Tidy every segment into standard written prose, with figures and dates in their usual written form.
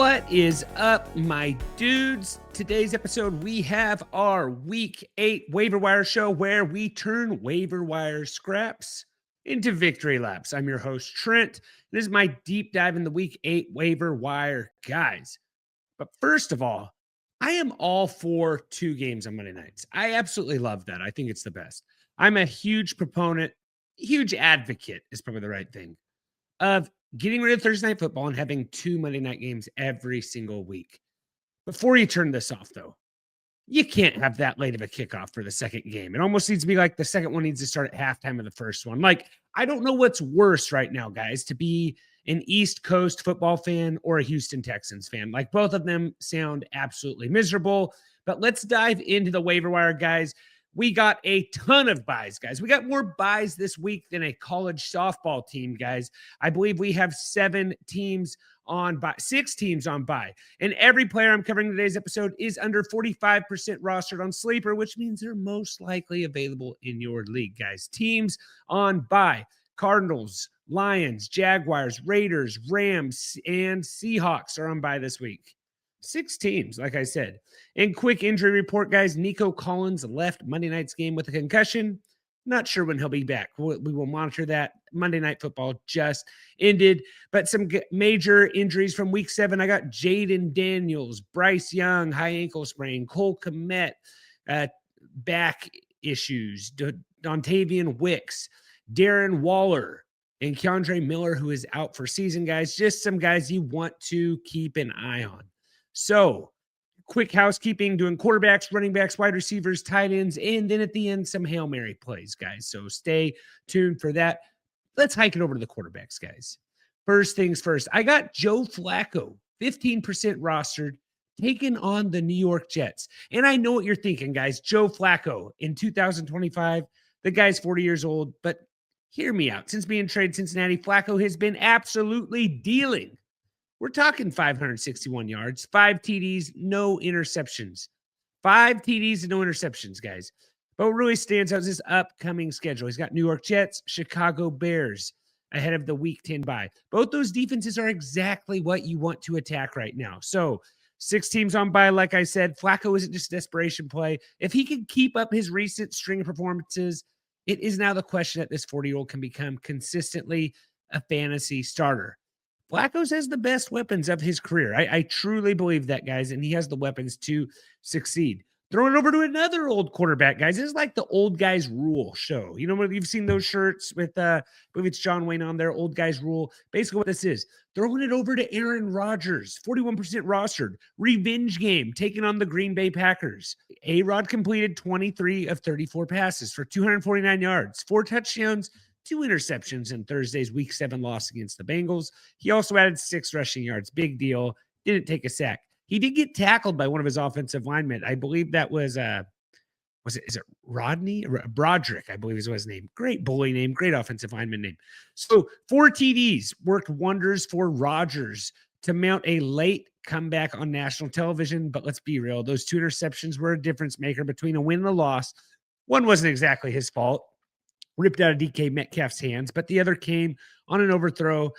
What is up, my dudes? Today's episode, we have our Week 8 Waiver Wire show where we turn waiver wire scraps into victory laps. I'm your host, Trent. This is my deep dive in the Week 8 Waiver Wire guys. But first of all, I am all for 2 games on Monday nights. I absolutely love that. I think it's the best. I'm a huge proponent, huge advocate is probably the right thing, of getting rid of Thursday Night Football and having 2 Monday night games every single week. Before you turn this off, though, you can't have that late of a kickoff for the second game. It almost needs to be like the second one needs to start at halftime of the first one. Like, I don't know what's worse right now, guys, to be an East Coast football fan or a Houston Texans fan. Like, both of them sound absolutely miserable. But let's dive into the waiver wire, guys. We got a ton of buys, guys. We got more buys this week than a college softball team, guys. I believe we have 7 teams on buy, 6 teams on buy. And every player I'm covering in today's episode is under 45% rostered on Sleeper, which means they're most likely available in your league, guys. Teams on buy: Cardinals, Lions, Jaguars, Raiders, Rams, and Seahawks are on buy this week. 6 teams, like I said. And quick injury report, guys. Nico Collins left Monday night's game with a concussion. Not sure when he'll be back. We will monitor that. Monday Night Football just ended. But some major injuries from Week 7. I got Jayden Daniels, Bryce Young, high ankle sprain, Cole Kmet, back issues, Dontavian Wicks, Darren Waller, and Keandre Miller, who is out for season, guys. Just some guys you want to keep an eye on. So, quick housekeeping, doing quarterbacks, running backs, wide receivers, tight ends, and then at the end, some Hail Mary plays, guys. So stay tuned for that. Let's hike it over to the quarterbacks, guys. First things first, I got Joe Flacco, 15% rostered, taking on the New York Jets. And I know what you're thinking, guys. Joe Flacco in 2025, the guy's 40 years old, but hear me out. Since being traded Cincinnati, Flacco has been absolutely dealing. We're talking 561 yards, 5 TDs, no interceptions. 5 TDs and no interceptions, guys. But what really stands out is this upcoming schedule. He's got New York Jets, Chicago Bears ahead of the Week 10 bye. Both those defenses are exactly what you want to attack right now. So 6 teams on bye, like I said. Flacco isn't just a desperation play. If he can keep up his recent string of performances, it is now the question that this 40-year-old can become consistently a fantasy starter. Flacco has the best weapons of his career. I truly believe that, guys, and he has the weapons to succeed. Throwing it over to another old quarterback, guys. This is like the Old Guys Rule show. You know what? You've seen those shirts with, I believe it's John Wayne on there, Old Guys Rule. Basically what this is, throwing it over to Aaron Rodgers, 41% rostered. Revenge game, taking on the Green Bay Packers. A-Rod completed 23 of 34 passes for 249 yards, 4 touchdowns, 2 interceptions in Thursday's Week 7 loss against the Bengals. He also added 6 rushing yards. Big deal. Didn't take a sack. He did get tackled by one of his offensive linemen. I believe that was is it Rodney? Broderick, I believe is what his name. Great bully name, great offensive lineman name. So 4 TDs worked wonders for Rodgers to mount a late comeback on national television. But let's be real, those 2 interceptions were a difference maker between a win and a loss. One wasn't exactly his fault, ripped out of DK Metcalf's hands, but the other came on an overthrow.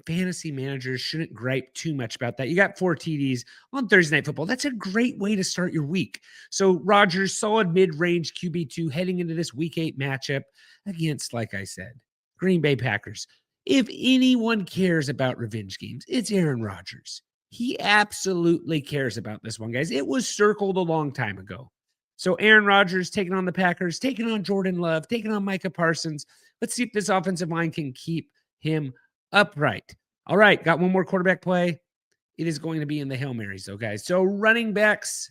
Fantasy managers shouldn't gripe too much about that. You got 4 TDs on Thursday Night Football. That's a great way to start your week. So Rodgers, solid mid-range QB2 heading into this Week 8 matchup against, like I said, Green Bay Packers. If anyone cares about revenge games, it's Aaron Rodgers. He absolutely cares about this one, guys. It was circled a long time ago. So Aaron Rodgers taking on the Packers, taking on Jordan Love, taking on Micah Parsons. Let's see if this offensive line can keep him upright. All right, got one more quarterback play. It is going to be in the Hail Marys, though, guys. So running backs,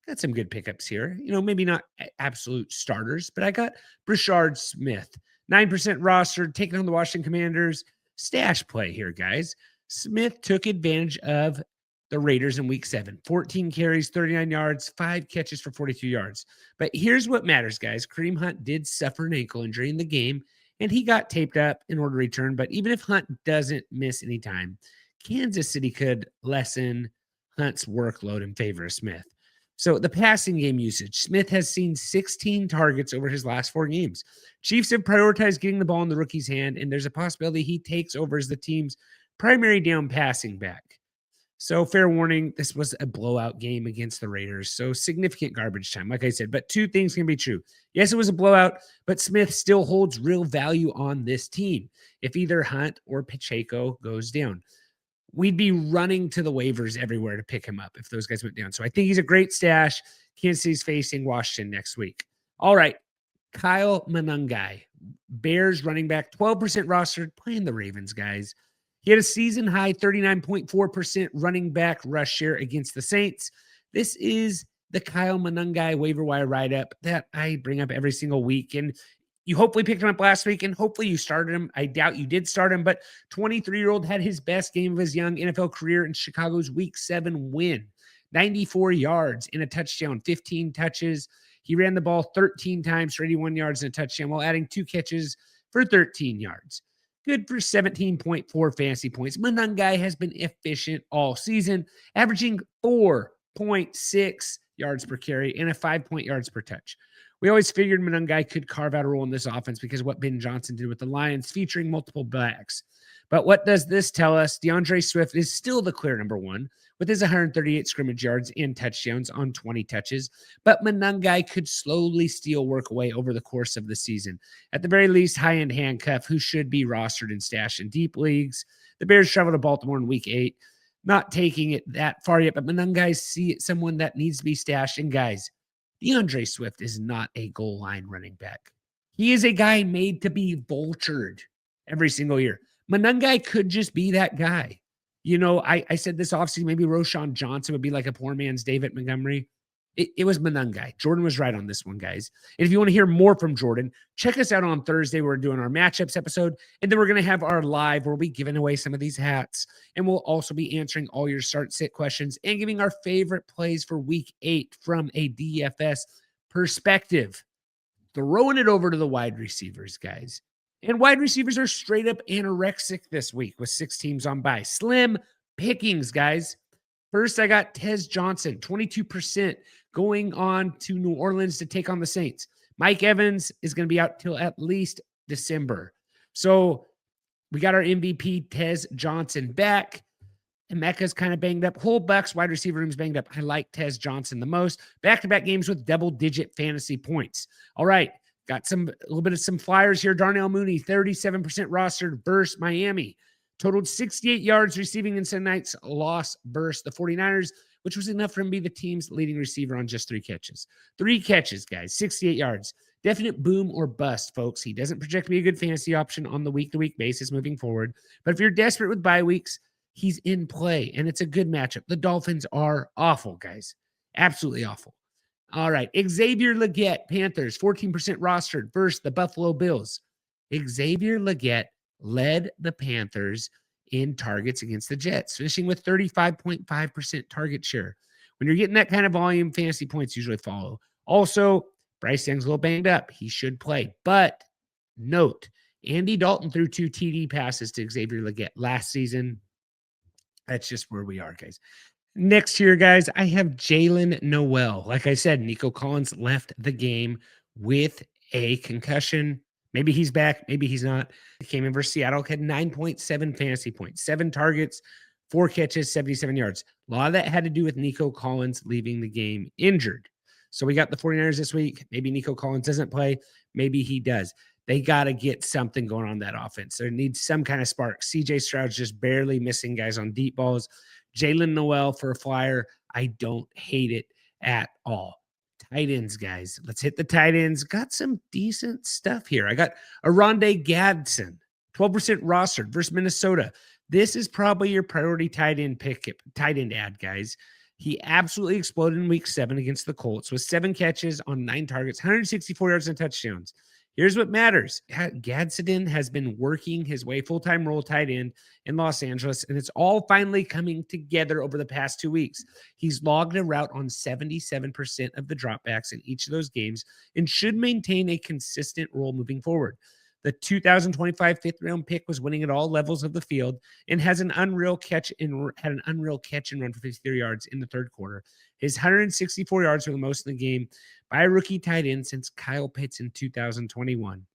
got some good pickups here. You know, maybe not absolute starters, but I got Brashard Smith, 9% rostered, taking on the Washington Commanders. Stash play here, guys. Smith took advantage of the Raiders in Week 7. 14 carries, 39 yards, 5 catches for 42 yards. But here's what matters, guys. Kareem Hunt did suffer an ankle injury in the game, and he got taped up in order to return. But even if Hunt doesn't miss any time, Kansas City could lessen Hunt's workload in favor of Smith. So the passing game usage, Smith has seen 16 targets over his last 4 games. Chiefs have prioritized getting the ball in the rookie's hand, and there's a possibility he takes over as the team's primary down passing back. So fair warning, this was a blowout game against the Raiders. So significant garbage time, like I said. But two things can be true. Yes, it was a blowout, but Smith still holds real value on this team. If either Hunt or Pacheco goes down, we'd be running to the waivers everywhere to pick him up if those guys went down. So I think he's a great stash. Kansas City's facing Washington next week. All right. Kyle Monangai, Bears running back, 12% rostered, playing the Ravens, guys. He had a season high 39.4% running back rush share against the Saints. This is the Kyle Monangai waiver wire write-up that I bring up every single week. And you hopefully picked him up last week, and hopefully you started him. I doubt you did start him, but 23-year-old had his best game of his young NFL career in Chicago's Week 7 win. 94 yards and a touchdown, 15 touches. He ran the ball 13 times for 81 yards and a touchdown while adding 2 catches for 13 yards. Good for 17.4 fantasy points. Monangai has been efficient all season, averaging 4.6 yards per carry and a 5 yards per touch. We always figured Monangai could carve out a role in this offense because of what Ben Johnson did with the Lions, featuring multiple backs. But what does this tell us? DeAndre Swift is still the clear number one with his 138 scrimmage yards and touchdowns on 20 touches. But Monangai could slowly steal work away over the course of the season. At the very least, high-end handcuff who should be rostered and stashed in deep leagues. The Bears travel to Baltimore in Week 8. Not taking it that far yet, but Monangai see someone that needs to be stashed. And guys, DeAndre Swift is not a goal line running back. He is a guy made to be vultured every single year. Monangai could just be that guy. You know, I said this offseason, maybe Roshan Johnson would be like a poor man's David Montgomery. It was Monangai. Jordan was right on this one, guys. And if you want to hear more from Jordan, check us out on Thursday. We're doing our matchups episode, and then we're going to have our live where we'll be giving away some of these hats, and we'll also be answering all your start-sit questions and giving our favorite plays for Week 8 from a DFS perspective. Throwing it over to the wide receivers, guys. And wide receivers are straight up anorexic this week with 6 teams on bye. Slim pickings, guys. First, I got Tez Johnson, 22% going on to New Orleans to take on the Saints. Mike Evans is going to be out till at least December. So we got our MVP, Tez Johnson, back. Emeka's kind of banged up. Whole Bucks wide receiver room's banged up. I like Tez Johnson the most. Back-to-back games with double-digit fantasy points. All right. Got a little bit of some flyers here. Darnell Mooney, 37% rostered versus Miami. Totaled 68 yards receiving in Sunday night's loss versus the 49ers, which was enough for him to be the team's leading receiver on just 3 catches. 3 catches, guys, 68 yards. Definite boom or bust, folks. He doesn't project to be a good fantasy option on the week-to-week basis moving forward. But if you're desperate with bye weeks, he's in play, and it's a good matchup. The Dolphins are awful, guys. Absolutely awful. All right, Xavier Legette, Panthers, 14% rostered versus the Buffalo Bills. Xavier Legette led the Panthers in targets against the Jets, finishing with 35.5% target share. When you're getting that kind of volume, fantasy points usually follow. Also, Bryce Young's a little banged up. He should play. But note, Andy Dalton threw 2 TD passes to Xavier Legette last season. That's just where we are, guys. Next here, guys, I have Jaylen Noel. Like I said, Nico Collins left the game with a concussion. Maybe he's back. Maybe he's not. He came in versus Seattle, had 9.7 fantasy points, 7 targets, 4 catches, 77 yards. A lot of that had to do with Nico Collins leaving the game injured. So we got the 49ers this week. Maybe Nico Collins doesn't play. Maybe he does. They got to get something going on that offense. There needs some kind of spark. CJ Stroud's just barely missing guys on deep balls. Jaylen Noel for a flyer. I don't hate it at all. Tight ends, guys. Let's hit the tight ends. Got some decent stuff here. I got Oronde Gadsden, 12% rostered versus Minnesota. This is probably your priority tight end ad, guys. He absolutely exploded in week 7 against the Colts with 7 catches on 9 targets, 164 yards and touchdowns. Here's what matters. Gadsden has been working his way full-time role tight end in Los Angeles, and it's all finally coming together over the past 2 weeks. He's logged a route on 77% of the dropbacks in each of those games and should maintain a consistent role moving forward. The 2025 fifth-round pick was winning at all levels of the field and has an unreal catch and run for 53 yards in the third quarter. His 164 yards were the most in the game by a rookie tight end since Kyle Pitts in 2021.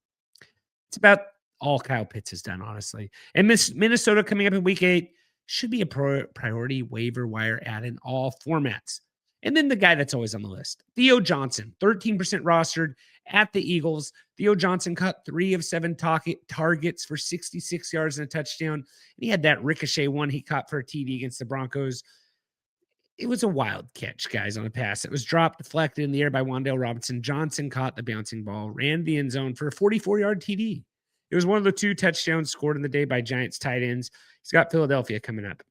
It's about all Kyle Pitts has done, honestly. And Minnesota coming up in week 8 should be a priority waiver wire add in all formats. And then the guy that's always on the list, Theo Johnson, 13% rostered at the Eagles. Theo Johnson caught 3 of 7 targets for 66 yards and a touchdown. And he had that ricochet one he caught for a TD against the Broncos. It was a wild catch, guys, on a pass. It was dropped, deflected in the air by Wan'Dale Robinson. Johnson caught the bouncing ball, ran the end zone for a 44-yard TD. It was one of the 2 touchdowns scored in the day by Giants tight ends. He's got Philadelphia coming up.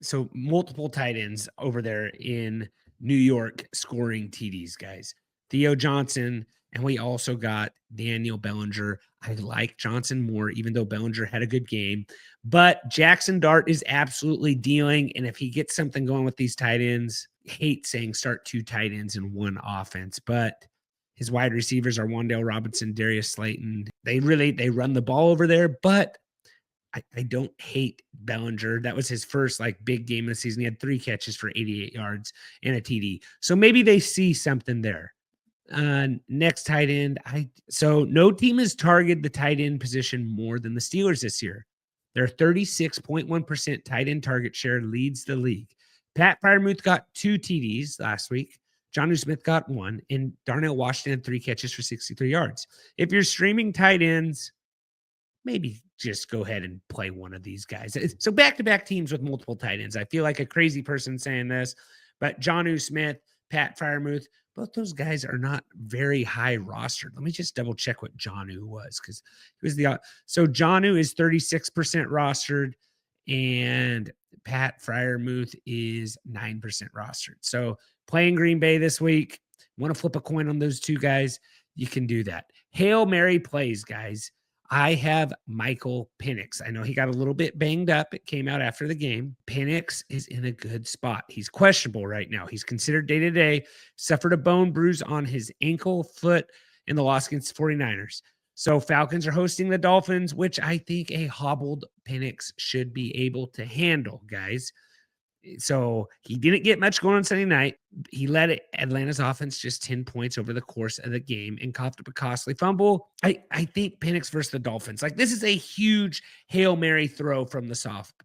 So multiple tight ends over there in New York scoring TDs, guys. Theo Johnson, and we also got Daniel Bellinger. I like Johnson more, even though Bellinger had a good game. But Jackson Dart is absolutely dealing, and if he gets something going with these tight ends, I hate saying start 2 tight ends in one offense, but his wide receivers are Wan'Dale Robinson, Darius Slayton. They run the ball over there, but I don't hate Bellinger. That was his first big game of the season. He had 3 catches for 88 yards and a TD. So maybe they see something there. Next tight end. So no team has targeted the tight end position more than the Steelers this year. Their 36.1% tight end target share leads the league. Pat Freiermuth got 2 TDs last week. Jonnu Smith got 1, and Darnell Washington had 3 catches for 63 yards. If you're streaming tight ends, maybe just go ahead and play one of these guys. So back-to-back teams with multiple tight ends. I feel like a crazy person saying this, but Jonnu Smith, Pat Freiermuth, both those guys are not very high rostered. Let me just double check what Jonnu was, because he was so Jonnu is 36% rostered, and Pat Freiermuth is 9% rostered. So playing Green Bay this week, want to flip a coin on those 2 guys, you can do that. Hail Mary plays, guys. I have Michael Penix. I know he got a little bit banged up. It came out after the game. Penix is in a good spot. He's questionable right now. He's considered day-to-day, suffered a bone bruise on his ankle, foot in the loss against the 49ers. So Falcons are hosting the Dolphins, which I think a hobbled Penix should be able to handle, guys. So he didn't get much going on Sunday night. He led Atlanta's offense just 10 points over the course of the game and coughed up a costly fumble. I think Penix versus the Dolphins, this is a huge Hail Mary throw from the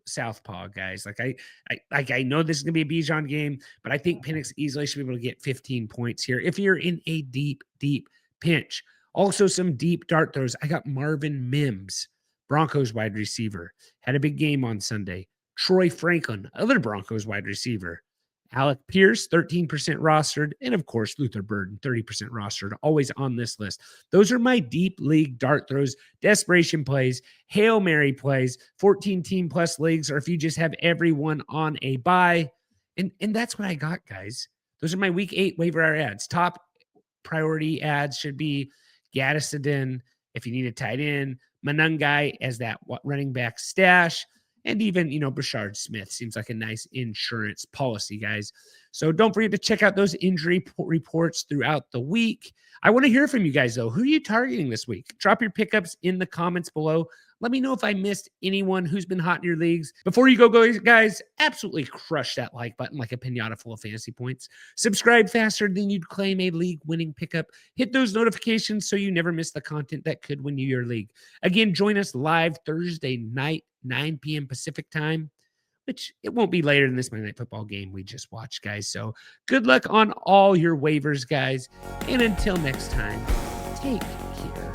southpaw, guys. I know this is going to be a Bijan game, but I think Penix easily should be able to get 15 points here if you're in a deep, deep pinch. Also, some deep dart throws. I got Marvin Mims, Broncos wide receiver, had a big game on Sunday. Troy Franklin, other Broncos wide receiver. Alec Pierce, 13% rostered. And of course, Luther Burden, 30% rostered, always on this list. Those are my deep league dart throws, desperation plays, Hail Mary plays, 14 team plus leagues, or if you just have everyone on a bye. And that's what I got, guys. Those are my week 8 waiver wire ads. Top priority ads should be Gadsden, if you need a tight end, Monangai as that running back stash. And even, Brashard Smith seems like a nice insurance policy, guys. So don't forget to check out those injury reports throughout the week. I want to hear from you guys, though. Who are you targeting this week? Drop your pickups in the comments below. Let me know if I missed anyone who's been hot in your leagues. Before you go, guys, absolutely crush that like button like a pinata full of fantasy points. Subscribe faster than you'd claim a league-winning pickup. Hit those notifications so you never miss the content that could win you your league. Again, join us live Thursday night, 9 p.m. Pacific time, which it won't be later than this Monday Night Football game we just watched, guys. So good luck on all your waivers, guys. And until next time, take care.